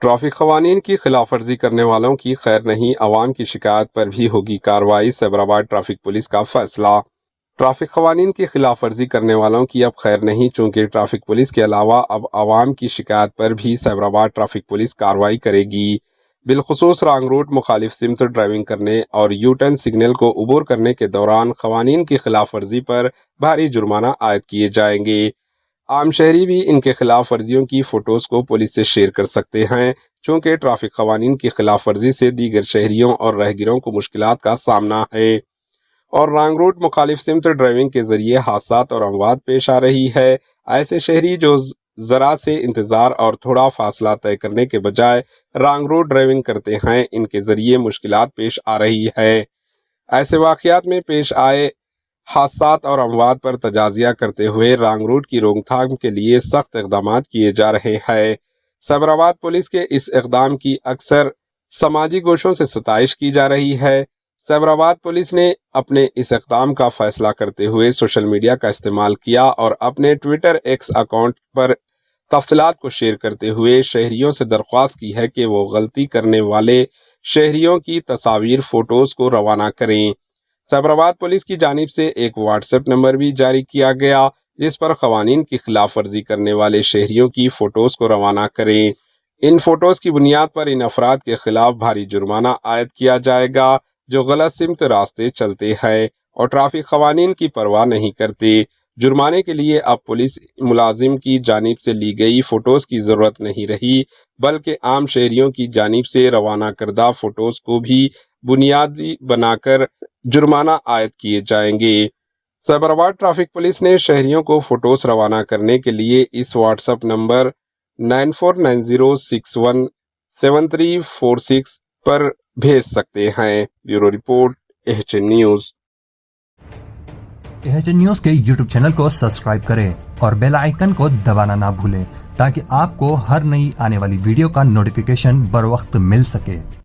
Traffic قوانین کی خلاف ورزی کرنے والوں کی خیر نہیں، عوام کی شکایت پر بھی ہوگی کارروائی، سیبرآباد ٹریفک پولیس کا فیصلہ۔ ٹریفک قوانین کی خلاف ورزی کرنے والوں کی اب خیر نہیں، چونکہ ٹریفک پولیس کے علاوہ اب عوام کی شکایت پر بھی سیبرآباد ٹریفک پولیس کارروائی کرے گی۔ بالخصوص رانگ روٹ، مخالف سمت ڈرائیونگ کرنے اور یو ٹرن سگنل کو عبور کرنے کے دوران قوانین کی خلاف ورزی پر بھاری جرمانہ عائد کیے جائیں گے۔ عام شہری بھی ان کے خلاف ورزیوں کی فوٹوز کو پولیس سے شیئر کر سکتے ہیں، چونکہ ٹریفک قوانین کی خلاف ورزی سے دیگر شہریوں اور راہگیروں کو مشکلات کا سامنا ہے، اور رانگ روٹ، مخالف سمت ڈرائیونگ کے ذریعے حادثات اور اموات پیش آ رہی ہے۔ ایسے شہری جو ذرا سے انتظار اور تھوڑا فاصلہ طے کرنے کے بجائے رانگ روٹ ڈرائیونگ کرتے ہیں، ان کے ذریعے مشکلات پیش آ رہی ہے۔ ایسے واقعات میں پیش آئے حادثات اور اموات پر تجزیہ کرتے ہوئے رانگ روٹ کی روک تھام کے لیے سخت اقدامات کیے جا رہے ہیں۔ سیبرآباد پولیس کے اس اقدام کی اکثر سماجی گوشوں سے ستائش کی جا رہی ہے۔ سیبرآباد پولیس نے اپنے اس اقدام کا فیصلہ کرتے ہوئے سوشل میڈیا کا استعمال کیا اور اپنے ٹویٹر ایکس اکاؤنٹ پر تفصیلات کو شیئر کرتے ہوئے شہریوں سے درخواست کی ہے کہ وہ غلطی کرنے والے شہریوں کی تصاویر، فوٹوز کو روانہ کریں۔ سیبرآباد پولیس کی جانب سے ایک واٹس ایپ نمبر بھی جاری کیا گیا، جس پر قوانین کی خلاف ورزی کرنے والے شہریوں کی فوٹوز کو روانہ کریں۔ ان فوٹوز کی بنیاد پر ان افراد کے خلاف بھاری جرمانہ عائد کیا جائے گا جو غلط سمت راستے چلتے ہیں اور ٹریفک قوانین کی پرواہ نہیں کرتے۔ جرمانے کے لیے اب پولیس ملازم کی جانب سے لی گئی فوٹوز کی ضرورت نہیں رہی، بلکہ عام شہریوں کی جانب سے روانہ کردہ فوٹوز کو بھی بنیادی بنا کر جرمانہ عائد کیے جائیں گے۔ سیبرآباد ٹریفک پولیس نے شہریوں کو فوٹوز روانہ کرنے کے لیے اس واٹس ایپ نمبر 9490617346 پر بھیج سکتے ہیں۔ Bureau report, H N news. H N news کے یوٹیوب چینل کو سبسکرائب کریں اور بیل آئیکن کو دبانا نہ بھولیں تاکہ آپ کو ہر نئی آنے والی ویڈیو کا نوٹیفیکیشن بر وقت مل سکے۔